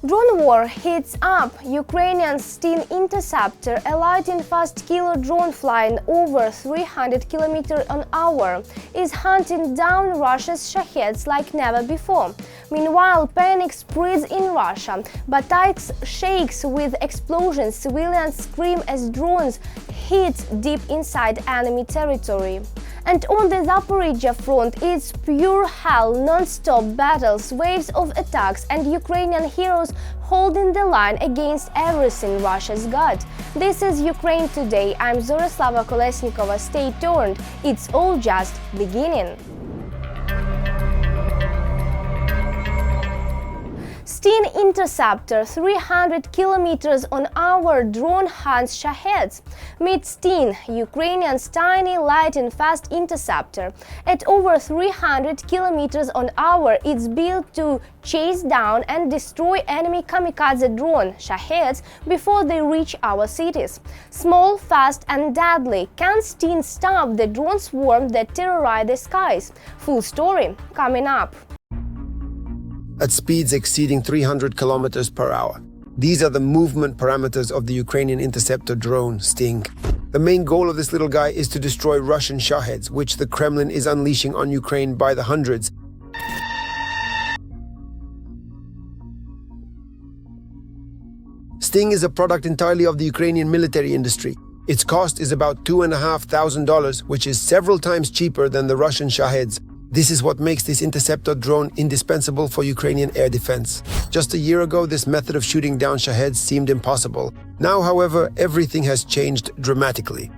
Drone war heats up. Ukrainian Sting Interceptor, a lightning-fast killer drone flying over 300 km/h, is hunting down Russia's Shaheds like never before. Meanwhile, panic spreads in Russia. Bataysk shakes with explosions. Civilians scream as drones hit deep inside enemy territory. And on the Zaporizhzhia front, it's pure hell, non-stop battles, waves of attacks, and Ukrainian heroes holding the line against everything Russia's got. This is Ukraine Today. I'm Zoroslava Kolesnikova. Stay tuned. It's all just beginning. Sting Interceptor, 300 km/h drone hunts Shaheds. Meet Sting, Ukrainian's tiny, lightning-fast interceptor. At over 300 km/h, it's built to chase down and destroy enemy kamikaze drone Shaheds before they reach our cities. Small, fast and deadly, can Sting stop the drone swarm that terrorize the skies? Full story coming up. At speeds exceeding 300 km/h. These are the movement parameters of the Ukrainian interceptor drone, Sting. The main goal of this little guy is to destroy Russian Shaheds, which the Kremlin is unleashing on Ukraine by the hundreds. Sting is a product entirely of the Ukrainian military industry. Its cost is about $2,500, which is several times cheaper than the Russian Shaheds. This is what makes this interceptor drone indispensable for Ukrainian air defense. Just a year ago, this method of shooting down Shaheds seemed impossible. Now, however, everything has changed dramatically.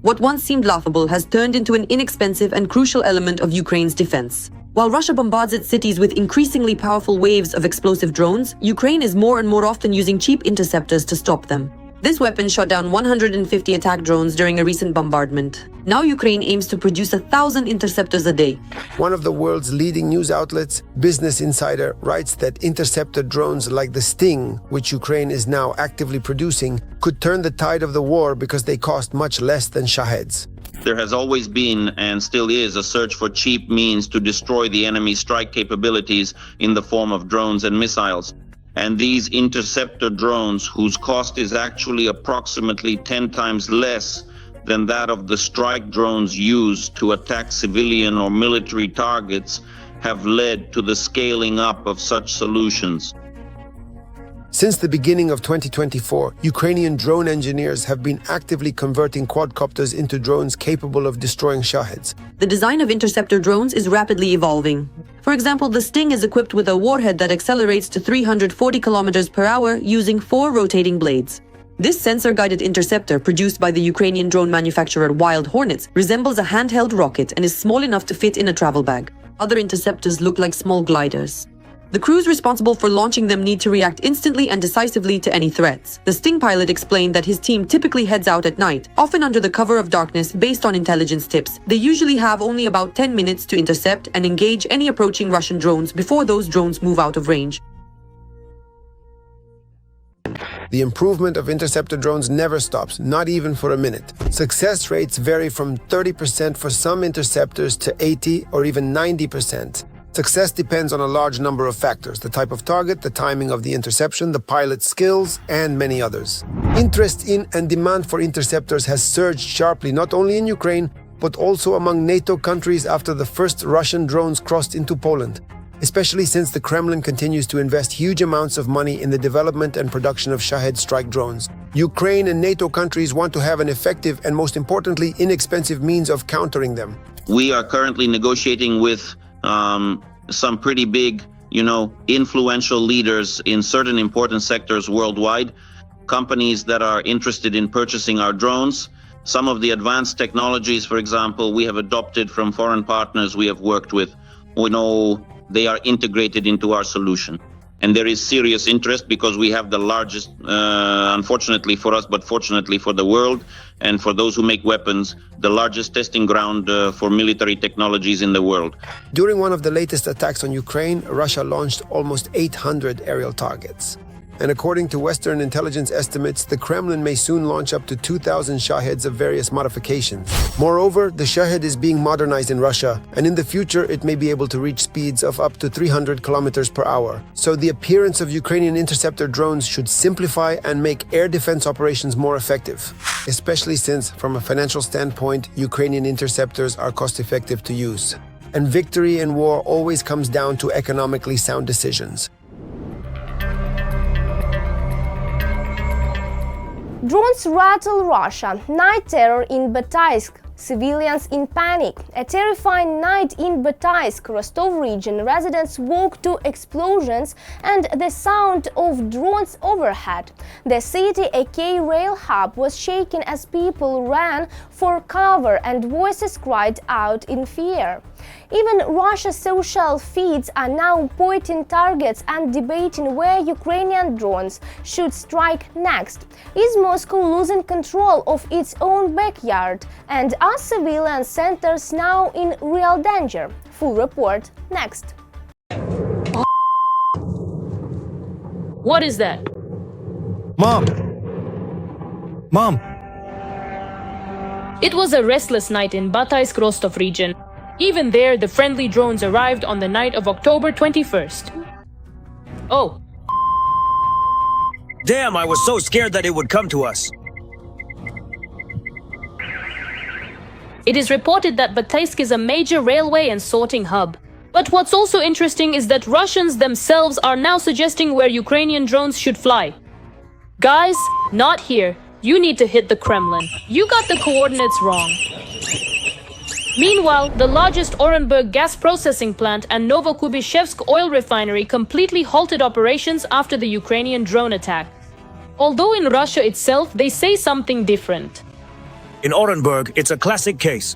What once seemed laughable has turned into an inexpensive and crucial element of Ukraine's defense. While Russia bombards its cities with increasingly powerful waves of explosive drones, Ukraine is more and more often using cheap interceptors to stop them. This weapon shot down 150 attack drones during a recent bombardment. Now Ukraine aims to produce 1,000 interceptors a day. One of the world's leading news outlets, Business Insider, writes that interceptor drones like the Sting, which Ukraine is now actively producing, could turn the tide of the war because they cost much less than Shaheds. There has always been and still is a search for cheap means to destroy the enemy's strike capabilities in the form of drones and missiles. And these interceptor drones, whose cost is actually approximately 10 times less than that of the strike drones used to attack civilian or military targets, have led to the scaling up of such solutions. Since the beginning of 2024, Ukrainian drone engineers have been actively converting quadcopters into drones capable of destroying Shaheds. The design of interceptor drones is rapidly evolving. For example, the Sting is equipped with a warhead that accelerates to 340 km/h using 4 rotating blades. This sensor-guided interceptor, produced by the Ukrainian drone manufacturer Wild Hornets, resembles a handheld rocket and is small enough to fit in a travel bag. Other interceptors look like small gliders. The crews responsible for launching them need to react instantly and decisively to any threats. The Sting pilot explained that his team typically heads out at night, often under the cover of darkness based on intelligence tips. They usually have only about 10 minutes to intercept and engage any approaching Russian drones before those drones move out of range. The improvement of interceptor drones never stops, not even for a minute. Success rates vary from 30% for some interceptors to 80 or even 90%. Success depends on a large number of factors: the type of target, the timing of the interception, the pilot's skills, and many others. Interest in and demand for interceptors has surged sharply not only in Ukraine, but also among NATO countries after the first Russian drones crossed into Poland, especially since the Kremlin continues to invest huge amounts of money in the development and production of Shahed strike drones. Ukraine and NATO countries want to have an effective and, most importantly, inexpensive means of countering them. We are currently negotiating with some pretty big, influential leaders in certain important sectors worldwide, companies that are interested in purchasing our drones. Some of the advanced technologies, for example, we have adopted from foreign partners we have worked with. We know they are integrated into our solution. And there is serious interest because we have the largest, unfortunately for us, but fortunately for the world, and for those who make weapons, the largest testing ground for military technologies in the world. During one of the latest attacks on Ukraine, Russia launched almost 800 aerial targets. and according to Western intelligence estimates, the Kremlin may soon launch up to 2,000 Shaheds of various modifications. Moreover, the Shahed is being modernized in Russia, and in the future it may be able to reach speeds of up to 300 kilometers per hour. So the appearance of Ukrainian interceptor drones should simplify and make air defense operations more effective, especially since, from a financial standpoint, Ukrainian interceptors are cost-effective to use. And victory in war always comes down to economically sound decisions. Drones rattle Russia. Night terror in Bataysk. Civilians in panic. A terrifying night in Bataysk, Rostov region. Residents woke to explosions and the sound of drones overhead. The city, a K-rail hub, was shaken as people ran for cover and voices cried out in fear. Even Russia's social feeds are now pointing targets and debating where Ukrainian drones should strike next. Is Moscow losing control of its own backyard? And are civilian centers now in real danger? Full report next. What is that? Mom! Mom! It was a restless night in Bataysk, Rostov region. Even there, the friendly drones arrived on the night of October 21st. Oh. Damn, I was so scared that it would come to us. It is reported that Bataysk is a major railway and sorting hub. But what's also interesting is that Russians themselves are now suggesting where Ukrainian drones should fly. Guys, not here. You need to hit the Kremlin. You got the coordinates wrong. Meanwhile, the largest Orenburg gas processing plant and Novokubishevsk oil refinery completely halted operations after the Ukrainian drone attack. Although in Russia itself, they say something different. In Orenburg, it's a classic case.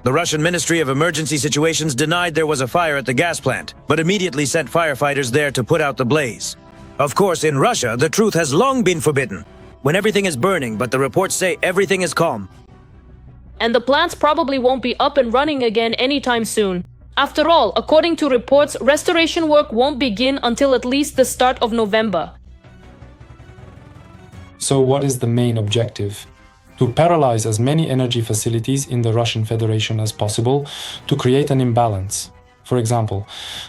The Russian Ministry of Emergency Situations denied there was a fire at the gas plant, but immediately sent firefighters there to put out the blaze. Of course, in Russia, the truth has long been forbidden. When everything is burning, but the reports say everything is calm. And the plants probably won't be up and running again anytime soon. After all, according to reports, restoration work won't begin until at least the start of November. So what is the main objective? To paralyze as many energy facilities in the Russian Federation as possible to create an imbalance. For example,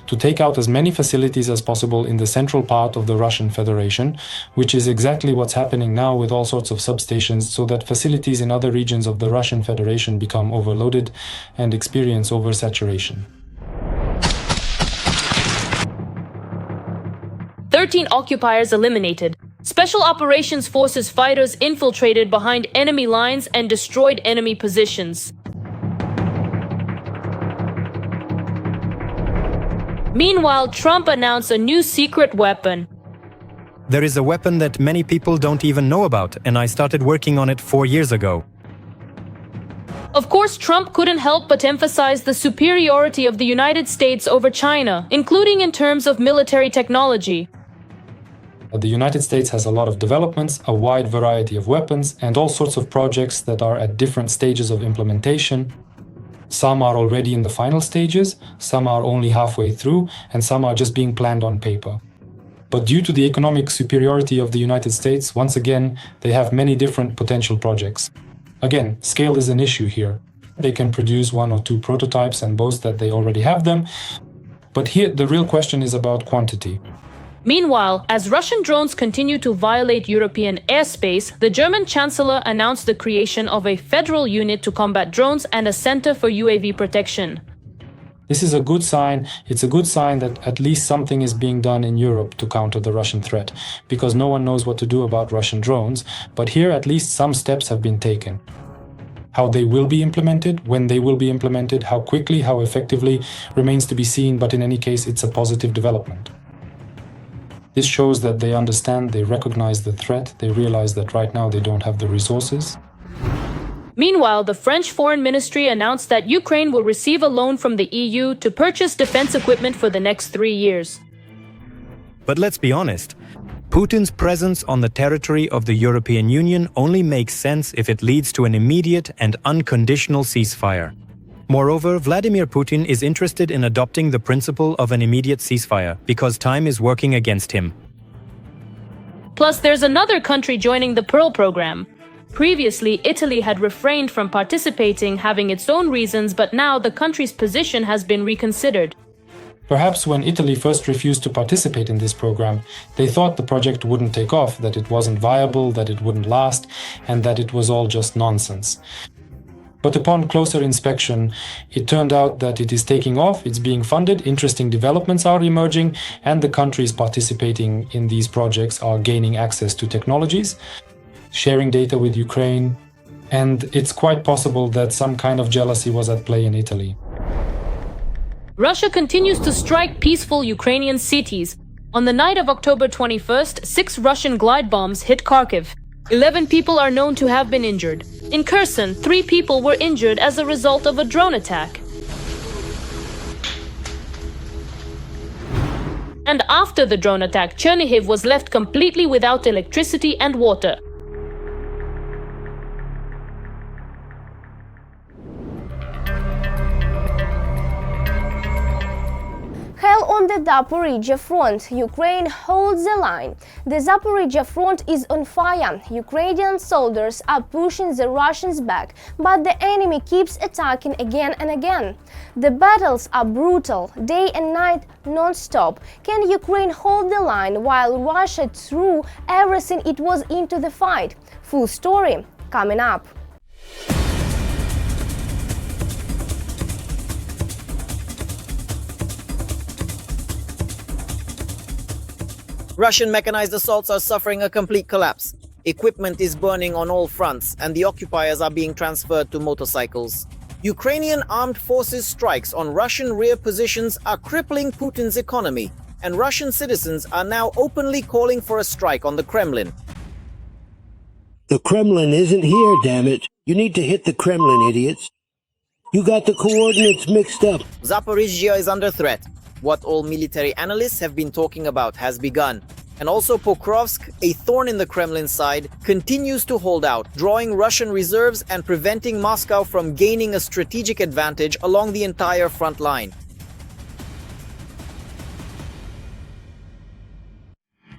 to take out as many facilities as possible in the central part of the Russian Federation, which is exactly what's happening now with all sorts of substations, so that facilities in other regions of the Russian Federation become overloaded and experience oversaturation. 13 occupiers eliminated. Special Operations Forces fighters infiltrated behind enemy lines and destroyed enemy positions. Meanwhile, Trump announced a new secret weapon. There is a weapon that many people don't even know about, and I started working on it 4 years ago. Of course, Trump couldn't help but emphasize the superiority of the United States over China, including in terms of military technology. The United States has a lot of developments, a wide variety of weapons, and all sorts of projects that are at different stages of implementation. Some are already in the final stages, some are only halfway through, and some are just being planned on paper. But due to the economic superiority of the United States, once again, they have many different potential projects. Again, scale is an issue here. They can produce 1 or 2 prototypes and boast that they already have them. But here, the real question is about quantity. Meanwhile, as Russian drones continue to violate European airspace, the German Chancellor announced the creation of a federal unit to combat drones and a center for UAV protection. This is a good sign. It's a good sign that at least something is being done in Europe to counter the Russian threat, because no one knows what to do about Russian drones, but here at least some steps have been taken. How they will be implemented, when they will be implemented, how quickly, how effectively, remains to be seen, but in any case, it's a positive development. This shows that they understand, they recognize the threat, they realize that right now they don't have the resources. Meanwhile, the French Foreign Ministry announced that Ukraine will receive a loan from the EU to purchase defense equipment for the next 3 years. But let's be honest, Putin's presence on the territory of the European Union only makes sense if it leads to an immediate and unconditional ceasefire. Moreover, Vladimir Putin is interested in adopting the principle of an immediate ceasefire because time is working against him. Plus, there's another country joining the Pearl program. Previously, Italy had refrained from participating, having its own reasons, but now the country's position has been reconsidered. Perhaps when Italy first refused to participate in this program, they thought the project wouldn't take off, that it wasn't viable, that it wouldn't last, and that it was all just nonsense. But upon closer inspection, it turned out that it is taking off, it's being funded, interesting developments are emerging, and the countries participating in these projects are gaining access to technologies, sharing data with Ukraine, and it's quite possible that some kind of jealousy was at play in Italy. Russia continues to strike peaceful Ukrainian cities. On the night of October 21st, 6 Russian glide bombs hit Kharkiv. 11 people are known to have been injured. In Kherson, 3 people were injured as a result of a drone attack. And after the drone attack, Chernihiv was left completely without electricity and water. Hell on the Zaporizhzhia front. Ukraine holds the line. The Zaporizhzhia front is on fire. Ukrainian soldiers are pushing the Russians back, but the enemy keeps attacking again and again. The battles are brutal, day and night, non-stop. Can Ukraine hold the line while Russia threw everything it was into the fight? Full story coming up. Russian mechanized assaults are suffering a complete collapse. Equipment is burning on all fronts, and the occupiers are being transferred to motorcycles. Ukrainian armed forces strikes on Russian rear positions are crippling Putin's economy, and Russian citizens are now openly calling for a strike on the Kremlin. The Kremlin isn't here, damn it. You need to hit the Kremlin, idiots. You got the coordinates mixed up. Zaporizhzhia is under threat. What all military analysts have been talking about has begun. And also Pokrovsk, a thorn in the Kremlin side, continues to hold out, drawing Russian reserves and preventing Moscow from gaining a strategic advantage along the entire front line.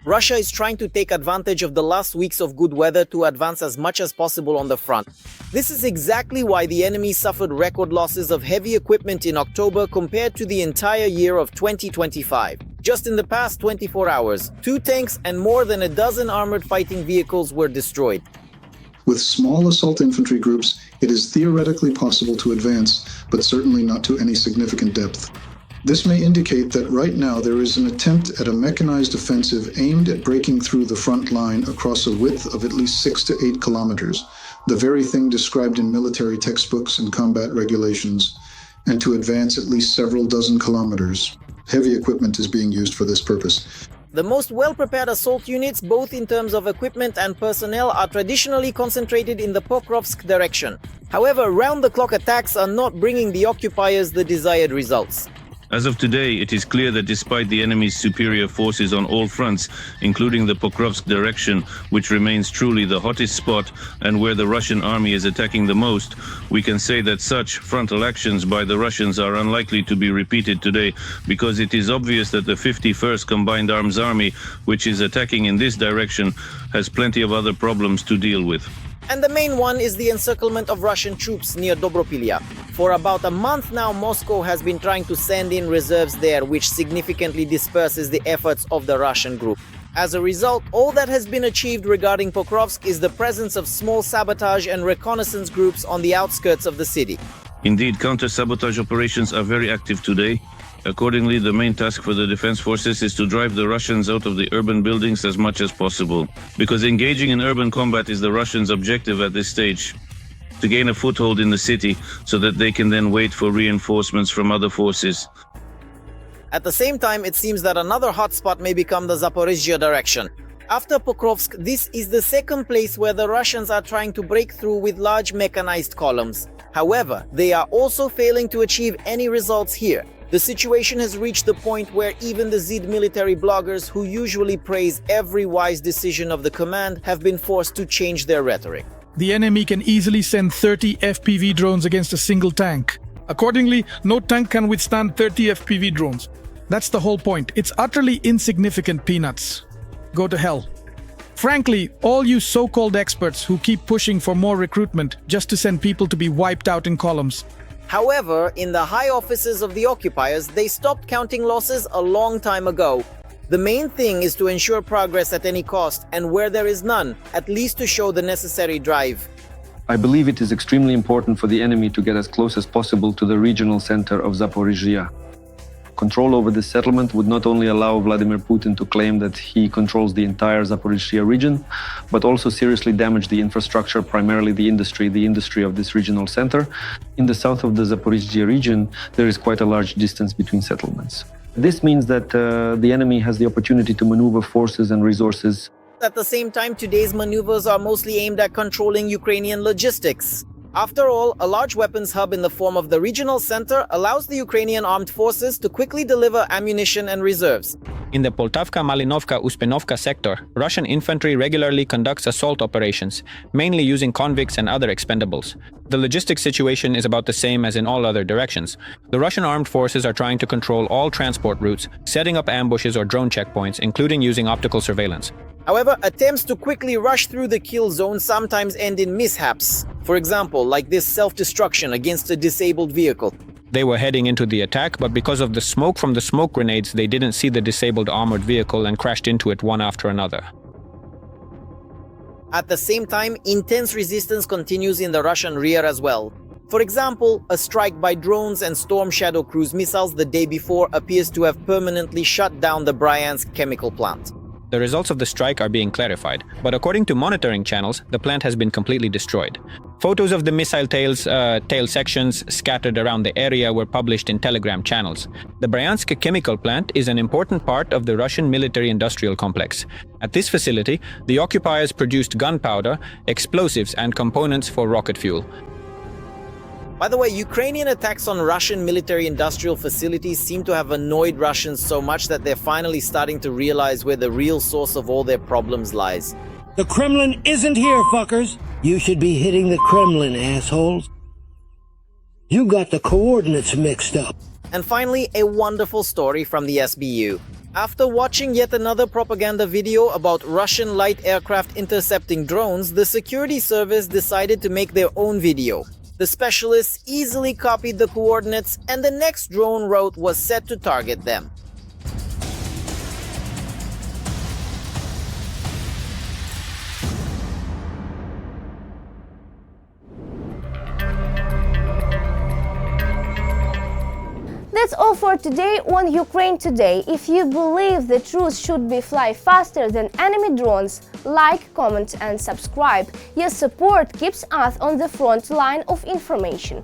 Russia is trying to take advantage of the last weeks of good weather to advance as much as possible on the front. This is exactly why the enemy suffered record losses of heavy equipment in October compared to the entire year of 2025. Just in the past 24 hours, 2 tanks and more than a dozen armored fighting vehicles were destroyed. With small assault infantry groups, it is theoretically possible to advance, but certainly not to any significant depth. This may indicate that right now there is an attempt at a mechanized offensive aimed at breaking through the front line across a width of at least 6 to 8 kilometers, the very thing described in military textbooks and combat regulations, and to advance at least several dozen kilometers. Heavy equipment is being used for this purpose. The most well-prepared assault units, both in terms of equipment and personnel, are traditionally concentrated in the Pokrovsk direction. However, round-the-clock attacks are not bringing the occupiers the desired results. As of today, it is clear that despite the enemy's superior forces on all fronts, including the Pokrovsk direction, which remains truly the hottest spot and where the Russian army is attacking the most, we can say that such frontal actions by the Russians are unlikely to be repeated today, because it is obvious that the 51st Combined Arms Army, which is attacking in this direction, has plenty of other problems to deal with. And the main one is the encirclement of Russian troops near Dobropilya. For about a month now, Moscow has been trying to send in reserves there, which significantly disperses the efforts of the Russian group. As a result, all that has been achieved regarding Pokrovsk is the presence of small sabotage and reconnaissance groups on the outskirts of the city. Indeed, counter-sabotage operations are very active today. Accordingly, the main task for the defense forces is to drive the Russians out of the urban buildings as much as possible, because engaging in urban combat is the Russians' objective at this stage, to gain a foothold in the city so that they can then wait for reinforcements from other forces. At the same time, it seems that another hotspot may become the Zaporizhzhia direction. After Pokrovsk, this is the second place where the Russians are trying to break through with large mechanized columns. However, they are also failing to achieve any results here. The situation has reached the point where even the ZID military bloggers, who usually praise every wise decision of the command, have been forced to change their rhetoric. The enemy can easily send 30 FPV drones against a single tank. Accordingly, no tank can withstand 30 FPV drones. That's the whole point. It's utterly insignificant peanuts. Go to hell. Frankly, all you so-called experts who keep pushing for more recruitment just to send people to be wiped out in columns. However, in the high offices of the occupiers, they stopped counting losses a long time ago. The main thing is to ensure progress at any cost, and where there is none, at least to show the necessary drive. I believe it is extremely important for the enemy to get as close as possible to the regional center of Zaporizhzhia. Control over this settlement would not only allow Vladimir Putin to claim that he controls the entire Zaporizhzhia region, but also seriously damage the infrastructure, primarily the industry of this regional center. In the south of the Zaporizhzhia region, there is quite a large distance between settlements. This means that the enemy has the opportunity to maneuver forces and resources. At the same time, today's maneuvers are mostly aimed at controlling Ukrainian logistics. After all, a large weapons hub in the form of the regional center allows the Ukrainian armed forces to quickly deliver ammunition and reserves. In the Poltavka-Malinovka-Uspenovka sector, Russian infantry regularly conducts assault operations, mainly using convicts and other expendables. The logistics situation is about the same as in all other directions. The Russian armed forces are trying to control all transport routes, setting up ambushes or drone checkpoints, including using optical surveillance. However, attempts to quickly rush through the kill zone sometimes end in mishaps. For example, like this self-destruction against a disabled vehicle. They were heading into the attack, but because of the smoke from the smoke grenades, they didn't see the disabled armored vehicle and crashed into it one after another. At the same time, intense resistance continues in the Russian rear as well. For example, a strike by drones and Storm Shadow cruise missiles the day before appears to have permanently shut down the Bryansk chemical plant. The results of the strike are being clarified, but according to monitoring channels, the plant has been completely destroyed. Photos of the missile tail sections scattered around the area were published in Telegram channels. The Bryansk chemical plant is an important part of the Russian military-industrial complex. At this facility, the occupiers produced gunpowder, explosives, and components for rocket fuel. By the way, Ukrainian attacks on Russian military-industrial facilities seem to have annoyed Russians so much that they're finally starting to realize where the real source of all their problems lies. The Kremlin isn't here, fuckers! You should be hitting the Kremlin, assholes. You got the coordinates mixed up. And finally, a wonderful story from the SBU. After watching yet another propaganda video about Russian light aircraft intercepting drones, the security service decided to make their own video. The specialists easily copied the coordinates, and the next drone route was set to target them. That's all for today on Ukraine Today. If you believe the truth should be fly faster than enemy drones, like, comment and subscribe. Your support keeps us on the front line of information.